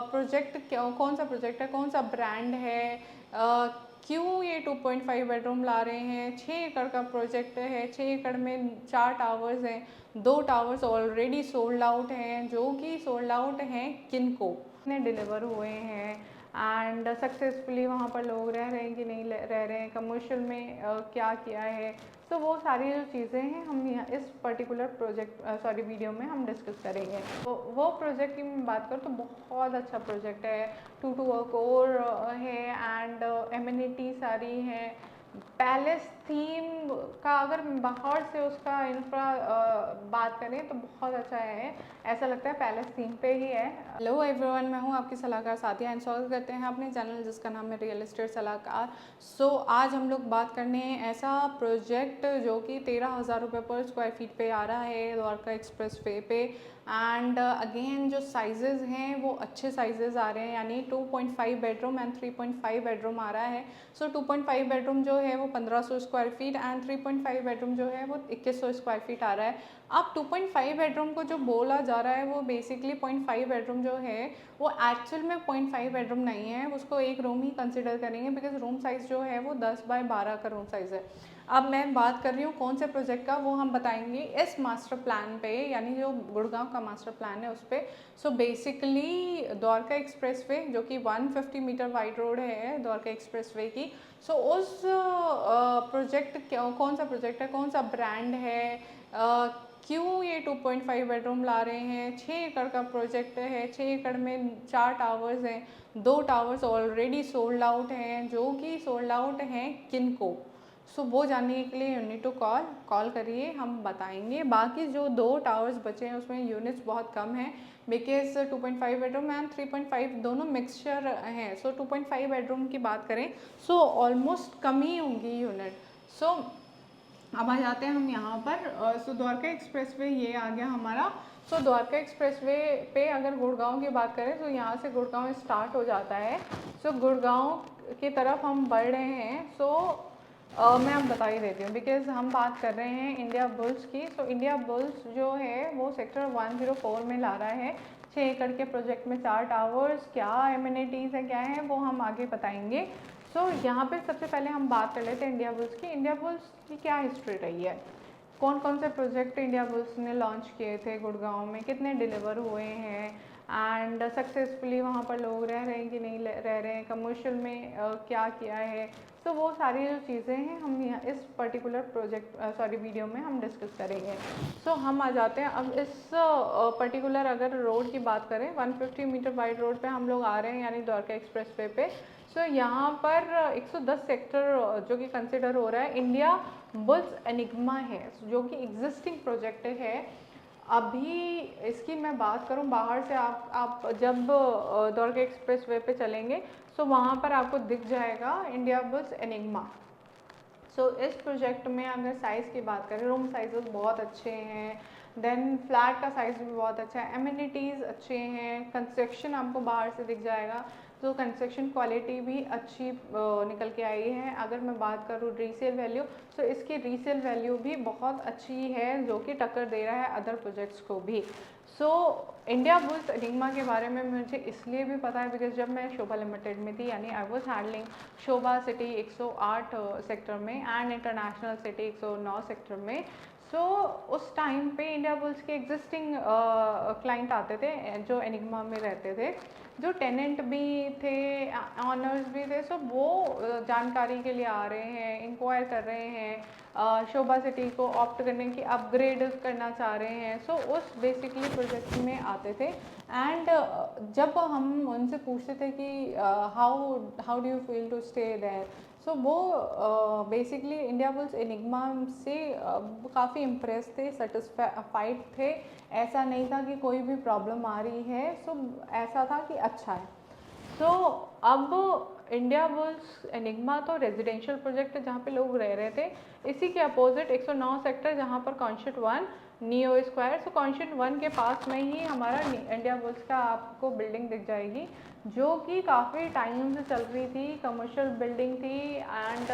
Project कौन सा project है, कौन सा ब्रांड है, क्यों ये 2.5 बेडरूम ला रहे हैं। 6 एकड़ का प्रोजेक्ट है, 6 एकड़ में 4 टावर्स हैं, 2 टावर्स ऑलरेडी सोल्ड आउट हैं, जो कि सोल्ड आउट हैं किनको ने डिलीवर हुए हैं एंड सक्सेसफुली वहाँ पर लोग रह रहे हैं कि नहीं रह रहे हैं, कमर्शियल में क्या किया है। तो वो सारी जो चीज़ें हैं हम यहाँ इस पर्टिकुलर वीडियो में हम डिस्कस करेंगे। तो वो प्रोजेक्ट की मैं बात करूँ तो बहुत अच्छा प्रोजेक्ट है, 2 कोर है एंड एमिनिटी सारी हैं। पैलेस थीम का अगर बाहर से उसका इंफ्रा बात करें तो बहुत अच्छा है, ऐसा लगता है पैलेस थीम पे ही है। हेलो एवरीवन, मैं हूँ आपकी सलाहकार साथिया एंड स्वागत करते हैं अपने चैनल जिसका नाम है रियल एस्टेट सलाहकार। आज हम लोग बात करने हैं ऐसा प्रोजेक्ट जो कि 13,000 रुपये पर स्क्वायर फीट पे आ रहा है द्वारका एक्सप्रेस वे पे। एंड अगेन जो साइजेज़ हैं वो अच्छे साइजेज़ आ रहे हैं, यानी 2.5 बेडरूम एंड 3.5 बेडरूम आ रहा है। 2.5 बेडरूम जो है वो 1500 स्क्वायर फीट एंड 3.5 बेडरूम जो है वो 2100 स्क्वायर फीट आ रहा है। अब 2.5 बेडरूम को जो बोला जा रहा है वो बेसिकली 0.5 बेडरूम जो है वो एक्चुअल में 0.5 बेडरूम नहीं है, उसको एक रूम ही कंसिडर करेंगे बिकॉज रूम साइज़ जो है वो 10 बाय 12 का रूम साइज़ है। अब मैं बात कर रही हूँ कौन से प्रोजेक्ट का, वो हम बताएंगे इस मास्टर प्लान पे, यानी जो गुड़गांव का मास्टर प्लान है उस पर। बेसिकली द्वारका एक्सप्रेस वे जो कि 150 मीटर वाइड रोड है द्वारका एक्सप्रेस वे की। उस प्रोजेक्ट कौन सा प्रोजेक्ट है, कौन सा ब्रांड है, क्यों ये 2.5 बेडरूम ला रहे हैं। 6 एकड़ का प्रोजेक्ट है, 6 एकड़ में 4 टावर्स हैं, 2 टावर्स ऑलरेडी सोल्ड आउट हैं, जो कि सोल्ड आउट हैं किनको। वो जानने के लिए यू नीड टू कॉल करिए, हम बताएंगे। बाकी जो 2 टावर्स बचे हैं उसमें यूनिट्स बहुत कम हैं बिकॉज 2.5 बेडरूम एंड 3.5 दोनों मिक्सचर हैं। 2.5 बेडरूम की बात करें ऑलमोस्ट कम ही होंगी यूनिट। अब आ जाते हैं हम यहाँ पर। द्वारका एक्सप्रेस वे ये आ गया हमारा। द्वारका एक्सप्रेस वे पे अगर गुड़गांव की बात करें तो यहाँ से गुड़गांव स्टार्ट हो जाता है। गुड़गांव की तरफ हम बढ़ रहे हैं। मैं अब बता ही देती हूँ बिकॉज हम बात कर रहे हैं इंडिया बुल्स की। इंडिया बुल्स जो है वो सेक्टर 104 में ला रहा है 6 एकड़ के प्रोजेक्ट में 4 टावर्स। क्या एमिनिटीज़ है, क्या है, वो हम आगे बताएंगे। यहाँ पे सबसे पहले हम बात कर लेते हैं इंडिया बुल्स की। इंडिया बुल्स की क्या हिस्ट्री रही है, कौन कौन से प्रोजेक्ट इंडिया बुल्स ने लॉन्च किए थे गुड़गांव में, कितने डिलीवर हुए हैं एंड सक्सेसफुली वहाँ पर लोग रह रहे हैं कि नहीं रह रहे हैं, कमर्शियल में क्या किया है। वो सारी जो चीज़ें हैं हम यहाँ इस पर्टिकुलर वीडियो में हम डिस्कस करेंगे। हम आ जाते हैं अब इस पर्टिकुलर अगर रोड की बात करें 150 मीटर वाइड रोड पे हम लोग आ रहे हैं, यानी द्वारका एक्सप्रेस वे पे। यहाँ पर 110 सेक्टर जो कि कंसिडर हो रहा है इंडिया बुल्स एनिग्मा है, जो कि एग्जिस्टिंग प्रोजेक्ट है। अभी इसकी मैं बात करूं बाहर से, आप जब द्वारका एक्सप्रेस वे पे चलेंगे वहाँ पर आपको दिख जाएगा इंडिया बुल्स एनिग्मा। इस प्रोजेक्ट में अगर साइज़ की बात करें, रूम साइजेस बहुत अच्छे हैं, देन फ्लैट का साइज़ भी बहुत अच्छा है, एमिनिटीज़ अच्छे हैं, कंस्ट्रक्शन आपको बाहर से दिख जाएगा। कंस्ट्रक्शन क्वालिटी भी अच्छी निकल के आई है। अगर मैं बात करूँ रीसेल वैल्यू, इसकी रीसेल वैल्यू भी बहुत अच्छी है जो कि टक्कर दे रहा है अदर प्रोजेक्ट्स को भी। इंडिया बुल्स एनिग्मा के बारे में मुझे इसलिए भी पता है बिकॉज जब मैं शोभा लिमिटेड में थी, यानी I was handling Shobha city 108 sector में एंड इंटरनेशनल सिटी 109 सेक्टर में। उस टाइम पे इंडिया बुल्स के एग्जिस्टिंग क्लाइंट आते थे जो एनिग्मा में रहते थे, जो टेनेंट भी थे, ऑनर्स भी थे। वो जानकारी के लिए आ रहे हैं, इंक्वायर कर रहे हैं, शोभा सिटी को ऑप्ट करने की, अपग्रेड करना चाह रहे हैं। उस बेसिकली प्रोजेक्ट में आते थे एंड जब हम उनसे पूछते थे कि how do you feel to stay there, वो बेसिकली इंडिया बुल्स एनिग्मा से काफ़ी इम्प्रेस थे, सेटिस्फाइड थे। ऐसा नहीं था कि कोई भी प्रॉब्लम आ रही है, ऐसा था कि अच्छा है। अब इंडिया बुल्स एनिग्मा तो रेजिडेंशियल प्रोजेक्ट है जहाँ पे लोग रह रहे थे। इसी के अपोजिट 109 सेक्टर जहाँ पर कॉन्शियट 1 नियो स्क्वायर, कॉन्शियट 1 के पास में ही हमारा इंडिया बुल्स का आपको बिल्डिंग दिख जाएगी, जो कि काफ़ी टाइम से चल रही थी, कमर्शियल बिल्डिंग थी and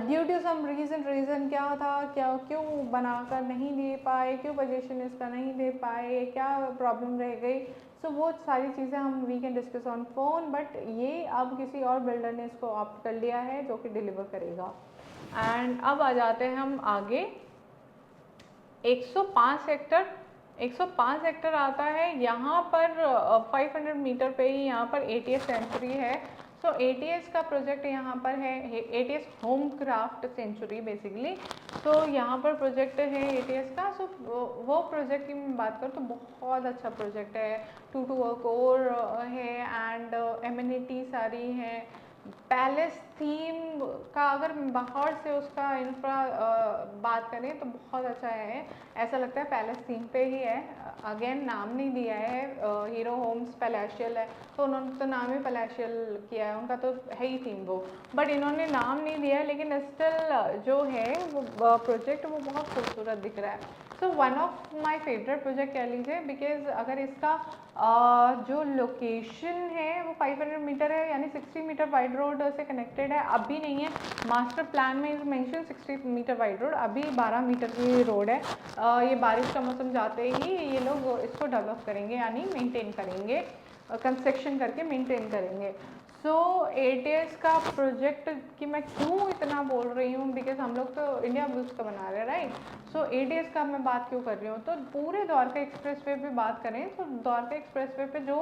due to some reason क्या था, क्यों बनाकर नहीं दे पाए, क्यों पोजीशन इसका नहीं दे पाए, क्या प्रॉब्लम रह गई, सो वो सारी चीज़ें हम we can discuss on phone, but ये अब किसी और बिल्डर ने इसको ऑप्ट कर लिया है जो कि डिलीवर करेगा। एंड अब आ जाते हैं हम आगे 105 सेक्टर। 105 सेक्टर आता है यहाँ पर 500 मीटर पे ही यहाँ पर ATS सेंचुरी है। सो ATS का प्रोजेक्ट यहाँ पर है, ATS home craft century basically. तो यहाँ पर प्रोजेक्ट है ATS का। सो वो प्रोजेक्ट की मैं बात करूँ तो बहुत अच्छा प्रोजेक्ट है, 2 कोर है एंड एमिनिटी सारी है। पैलेस थीम का अगर बाहर से उसका इंफ्रा बात करें तो बहुत अच्छा है, ऐसा लगता है पैलेस थीम पे ही है। अगेन नाम नहीं दिया है, हीरो होम्स पैलेशियल है तो उन्होंने तो नाम ही पैलेशियल किया है, उनका तो है ही थीम वो, बट इन्होंने नाम नहीं दिया है। लेकिन स्टिल जो है वो प्रोजेक्ट वो बहुत खूबसूरत दिख रहा है। So one of my favourite project कह लीजिए, बिकॉज अगर इसका जो लोकेशन है वो 500 मीटर है, यानी 60 मीटर वाइड रोड से कनेक्टेड है। अभी नहीं है, मास्टर प्लान में is mention 60 metre wide road, अभी 12 मीटर की रोड है। ये बारिश का मौसम जाते ही ये लोग इसको डेवलप करेंगे, यानी मेंटेन करेंगे, कंस्ट्रक्शन करके मेंटेन करेंगे। सो ATS का प्रोजेक्ट की मैं क्यों इतना बोल रही हूँ, बिकॉज हम लोग तो इंडिया बुल्स का बना रहे हैं, राइट। सो ATS का मैं बात क्यों कर रही हूँ, तो पूरे द्वारका एक्सप्रेसवे पे बात करें तो द्वारका एक्सप्रेसवे पे जो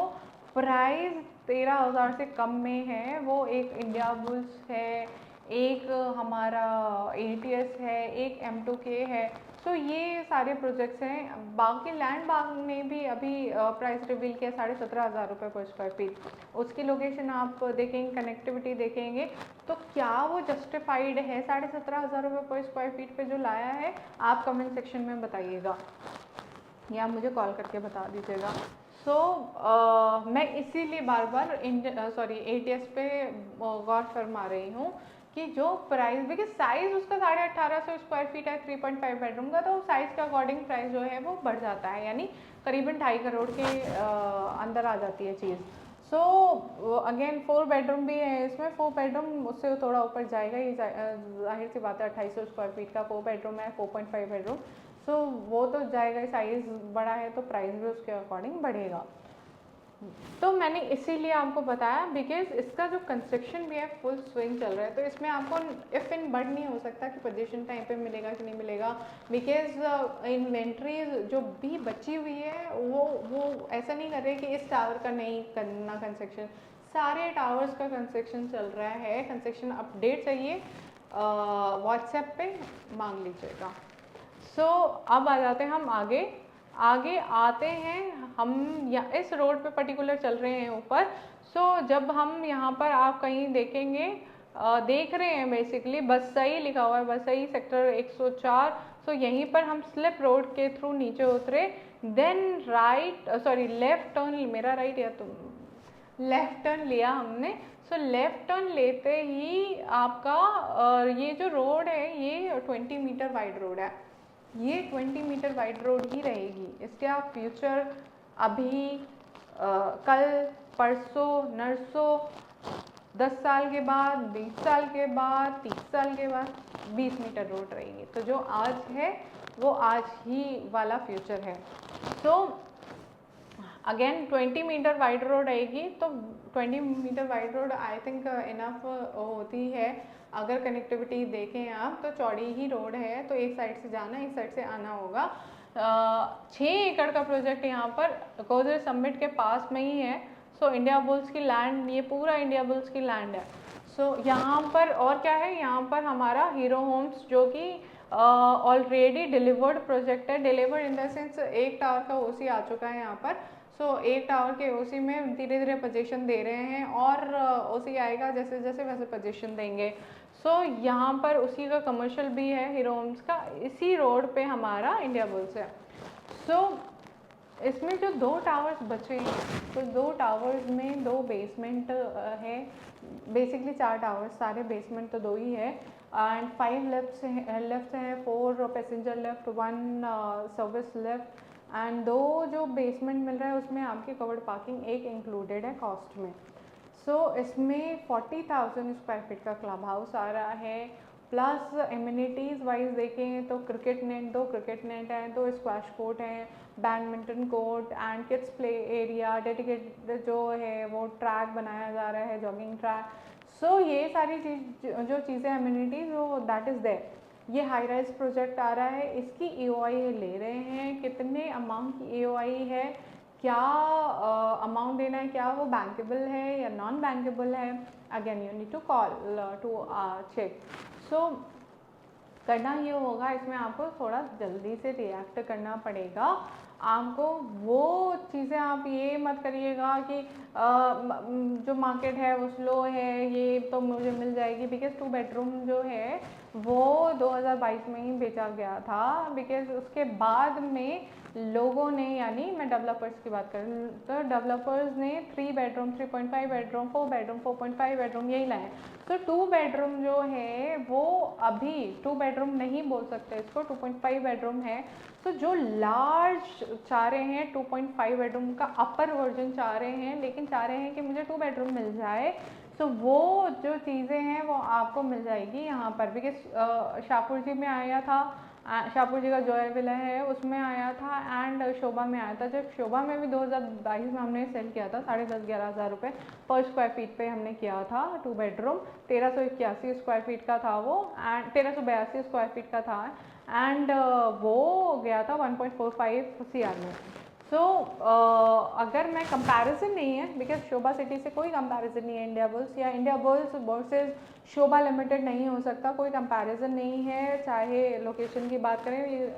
प्राइस 13,000 से कम में है वो एक इंडिया बुल्स है, एक हमारा ATS है, एक M2K है। तो ये सारे प्रोजेक्ट्स हैं। बाकी लैंड बाग ने भी अभी प्राइस रिवील किया 17,500 रुपये पर स्क्वायर फीट। उसकी लोकेशन आप देखेंगे, कनेक्टिविटी देखेंगे तो क्या वो जस्टिफाइड है 17,500 रुपये पर स्क्वायर फीट पे जो लाया है? आप कमेंट सेक्शन में बताइएगा या मुझे कॉल करके बता दीजिएगा। मैं इसीलिए बार बार ATS पे गौर फरमा रही हूँ कि जो प्राइस, बिकॉज साइज उसका 1850 स्क्वायर फीट है, 3.5 बेडरूम का, तो साइज के अकॉर्डिंग प्राइस जो है वो बढ़ जाता है, यानी करीबन 2.5 करोड़ के अंदर आ जाती है चीज़। सो अगेन 4 बेडरूम भी है इसमें, 4 बेडरूम उससे थोड़ा ऊपर जाएगा, ये जाहिर सी बात है। 2800 स्क्वायर फीट का 4 बेडरूम है, 4.5 बेडरूम, सो वो तो जाएगा, साइज़ बड़ा है तो प्राइस भी उसके अकॉर्डिंग बढ़ेगा। तो मैंने इसीलिए आपको बताया, बिकॉज इसका जो कंस्ट्रक्शन भी है फुल स्विंग चल रहा है, तो इसमें आपको इफ इन बट नहीं हो सकता कि पोजीशन टाइम पे मिलेगा कि नहीं मिलेगा, बिकॉज इन्वेंट्रीज जो भी बची हुई है वो ऐसा नहीं कर रहे कि इस टावर का नहीं करना कंस्ट्रक्शन, सारे टावर्स का कंस्ट्रक्शन चल रहा है। कंस्ट्रक्शन अपडेट चाहिए व्हाट्सएप पे मांग लीजिएगा। अब आ जाते हैं हम आगे आते हैं हम या इस रोड पे पर्टिकुलर चल रहे हैं ऊपर। जब हम यहाँ पर आप कहीं देखेंगे, देख रहे हैं बेसिकली बसई लिखा हुआ है, बसई सेक्टर 104। यहीं पर हम स्लिप रोड के थ्रू नीचे उतरे, देन लेफ्ट टर्न, मेरा राइट या तुम लेफ्ट टर्न लिया हमने। लेफ्ट टर्न लेते ही आपका ये जो रोड है ये 20 मीटर वाइड रोड है, ये 20 मीटर वाइड रोड ही रहेगी। इसका फ्यूचर अभी कल परसों नरसों 10 साल के बाद, 20 साल के बाद, 30 साल के बाद 20 मीटर रोड रहेगी। तो जो आज है वो आज ही वाला फ्यूचर है। अगेन 20 मीटर वाइड रोड आएगी, तो 20 metre wide road I think enough होती है। अगर कनेक्टिविटी देखें आप तो चौड़ी ही रोड है, तो एक साइड से जाना एक साइड से आना होगा। 6 एकड़ का प्रोजेक्ट यहाँ पर गोदरेज समिट के पास में ही है। इंडिया बुल्स की लैंड, ये पूरा इंडिया बुल्स की लैंड है। यहाँ पर और क्या है, यहाँ पर हमारा हीरो होम्स जो कि ऑलरेडी डिलीवर्ड प्रोजेक्ट है। डिलीवर्ड इन द सेंस एक टावर का OC आ चुका है यहाँ पर। एक टावर के OC में धीरे धीरे पोजीशन दे रहे हैं और OC आएगा जैसे जैसे वैसे पोजीशन देंगे। यहाँ पर उसी का कमर्शियल भी है हीरो होम्स का, इसी रोड पे हमारा इंडिया बुल्स है। इसमें जो 2 टावर्स बचे हैं, तो 2 टावर्स में 2 बेसमेंट है, बेसिकली 4 टावर्स, सारे बेसमेंट तो 2 ही है। एंड 5 लेफ्ट है, 4 passenger left, 1 service left, and 2 जो बेसमेंट मिल रहा है उसमें आपकी कवर्ड पार्किंग एक इंक्लूडेड है कॉस्ट में। इसमें 40,000 स्क्वायर फीट का क्लब हाउस आ रहा है, प्लस एमिनिटीज़ वाइज देखें तो क्रिकेट नेट, 2 क्रिकेट नेट हैं, 2 स्क्वैश कोर्ट हैं, badminton court and kids play area, dedicated जो है वो ट्रैक बनाया जा रहा है, जॉगिंग ट्रैक। सो ये सारी चीज़ जो चीज़ें एमिनिटीज़ वो दैट इज़ देयर। ये हाई राइज प्रोजेक्ट आ रहा है, इसकी EOI ले रहे हैं, कितने अमाउंट की EOI है, क्या अमाउंट देना है, क्या वो बैंकेबल है या नॉन बैंकेबल है, again you need to call to check. So करना ये होगा, इसमें आपको थोड़ा जल्दी से रिएक्ट करना पड़ेगा। आपको वो चीज़ें आप ये मत करिएगा कि जो मार्केट है वो स्लो है, ये तो मुझे मिल जाएगी, बिकॉज 2 बेडरूम जो है वो 2022 में ही बेचा गया था, बिकॉज उसके बाद में लोगों ने, यानी मैं डेवलपर्स की बात करूँ तो डेवलपर्स ने 3 बेडरूम, 3.5 बेडरूम, 4 बेडरूम, 4.5 बेडरूम यही लाए। तो 2 बेडरूम जो है वो अभी 2 बेडरूम नहीं बोल सकते इसको, 2.5 बेडरूम है। तो जो लार्ज चाह रहे हैं 2.5 बेडरूम का अपर वर्जन चाह रहे हैं, लेकिन चाह रहे हैं कि मुझे 2 बेडरूम मिल जाए, तो वो जो चीज़ें हैं वो आपको मिल जाएगी यहाँ पर। बिकॉज शाहपुर जी में आया था, शाहपुर जी का जॉय विला है उसमें आया था, एंड शोभा में आया था। जब शोभा में भी 2022 में हमने सेल किया था 10,500-11 हज़ार रुपये पर स्क्वायर फीट पे हमने किया था 2 बेडरूम, 1381 स्क्वायर फीट का था वो, एंड 1382 स्क्वायर फीट का था, एंड वो गया था 1.45 CR में। सो अगर मैं कंपैरिजन नहीं है, बिकॉज शोभा सिटी से कोई कंपैरिजन नहीं है इंडिया बुल्स, या इंडिया बुल्स वर्सेस शोभा लिमिटेड नहीं हो सकता, कोई कंपैरिजन नहीं है। चाहे लोकेशन की बात करें,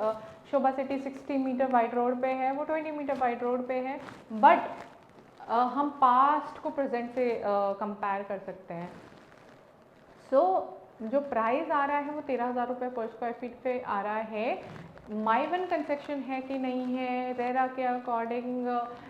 शोभा सिटी 60 मीटर वाइड रोड पे है, वो 20 मीटर वाइड रोड पे है, बट हम पास्ट को प्रेजेंट से कंपेयर कर सकते हैं। सो जो प्राइस आ रहा है वो 13,000 रुपये पर स्क्वायर फीट पे आ रहा है। माई वन कंस्ट्रक्शन है कि नहीं है, रेरा के अकॉर्डिंग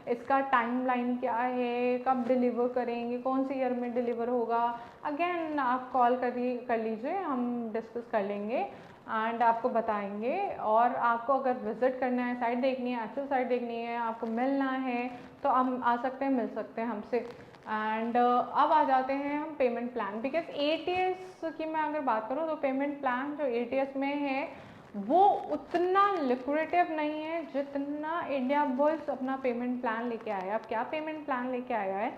इसका टाइमलाइन क्या है, कब डिलीवर करेंगे, कौन सी ईयर में डिलीवर होगा, अगेन आप कॉल कर लीजिए, हम डिस्कस कर लेंगे एंड आपको बताएंगे। और आपको अगर विज़िट करना है, साइट देखनी है, एक्चुअल साइट देखनी है, आपको मिलना है, तो हम आ सकते हैं, मिल सकते हैं हमसे। एंड अब आ जाते हैं हम पेमेंट प्लान, बिकॉज ATS की मैं अगर बात करूँ तो पेमेंट प्लान जो ATS में है वो उतना लिक्विडेटिव नहीं है जितना इंडिया बुल्स अपना पेमेंट प्लान लेके आया है। अब क्या पेमेंट प्लान लेके आया है,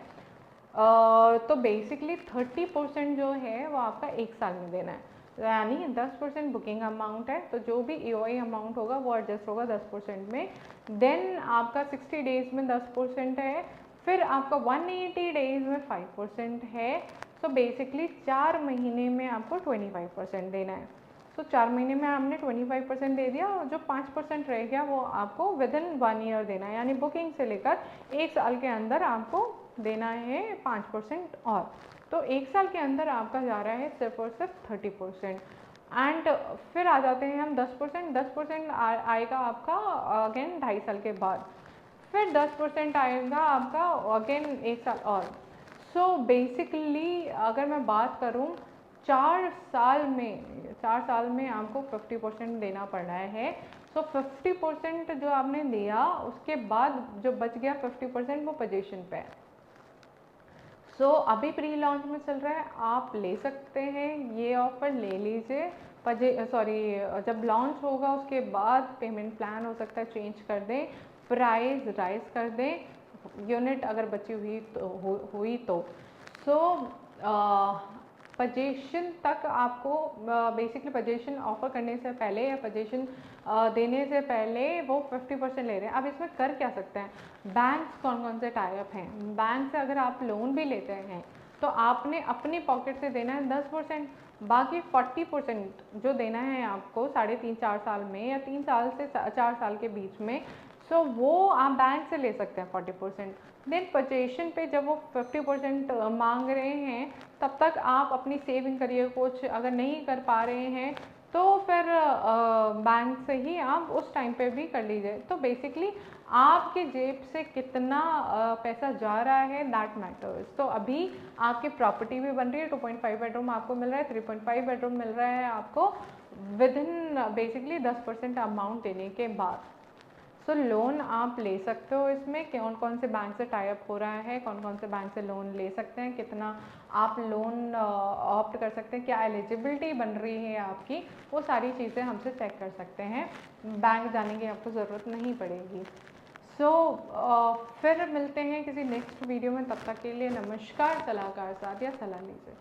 तो बेसिकली 30% जो है वो आपका 1 साल में देना है, यानी 10% बुकिंग अमाउंट है, तो जो भी EOI अमाउंट होगा वो एडजस्ट होगा 10% में। देन आपका 60 डेज में 10% है, फिर आपका 180 डेज में 5% है। सो बेसिकली 4 महीने में आपको 25% देना है। सो 4 महीने में हमने 25% दे दिया, और जो 5% रह गया वो आपको विद इन 1 ईयर देना है, यानी बुकिंग से लेकर 1 साल के अंदर आपको देना है 5% और। तो 1 साल के अंदर आपका जा रहा है सिर्फ और सिर्फ 30%। एंड फिर आ जाते हैं हम 10%। 10% आएगा आपका अगेन 2.5 साल के बाद, फिर 10% आएगा आपका अगेन 1 साल और। सो बेसिकली अगर मैं बात करूँ 4 साल में आपको 50% देना पड़ रहा है। सो 50% जो आपने दिया उसके बाद जो बच गया 50% वो पोजीशन पे है। सो अभी प्री लॉन्च में चल रहा है, आप ले सकते हैं, ये ऑफर ले लीजिए। जब लॉन्च होगा उसके बाद पेमेंट प्लान हो सकता है चेंज कर दें, प्राइस राइज कर दें, यूनिट अगर बची हुई तो। सो पोजीशन तक आपको बेसिकली पोजीशन ऑफर करने से पहले या पोजीशन देने से पहले वो 50% ले रहे हैं। अब इसमें कर क्या सकते हैं, बैंक्स कौन कौन से टाइप हैं, बैंक से अगर आप लोन भी लेते हैं तो आपने अपनी पॉकेट से देना है 10%, बाकी 40% जो देना है आपको 3.5-4 साल में, या 3 साल से 4 साल के बीच में। सो वो आप बैंक से ले सकते हैं 40%। देन पोजीशन पे जब वो 50% मांग रहे हैं, तब तक आप अपनी सेविंग करिए कुछ, अगर नहीं कर पा रहे हैं तो फिर बैंक से ही आप उस टाइम पे भी कर लीजिए। तो बेसिकली आपके जेब से कितना पैसा जा रहा है दैट मैटर्स। तो अभी आपकी प्रॉपर्टी भी बन रही है, 2.5 बेडरूम आपको मिल रहा है, 3.5 बेडरूम मिल रहा है आपको विद इन बेसिकली 10% अमाउंट देने के बाद। सो लोन आप ले सकते हो इसमें, कौन कौन से बैंक से टाई अप हो रहा है, कौन कौन से बैंक से लोन ले सकते हैं, कितना आप लोन ऑप्ट कर सकते हैं, क्या एलिजिबिलिटी बन रही है आपकी, वो सारी चीज़ें हमसे चेक कर सकते हैं। बैंक जाने की आपको ज़रूरत नहीं पड़ेगी। सो फिर मिलते हैं किसी नेक्स्ट वीडियो में, तब तक के लिए नमस्कार। सलाहकार साथ या सलाह लीजिए।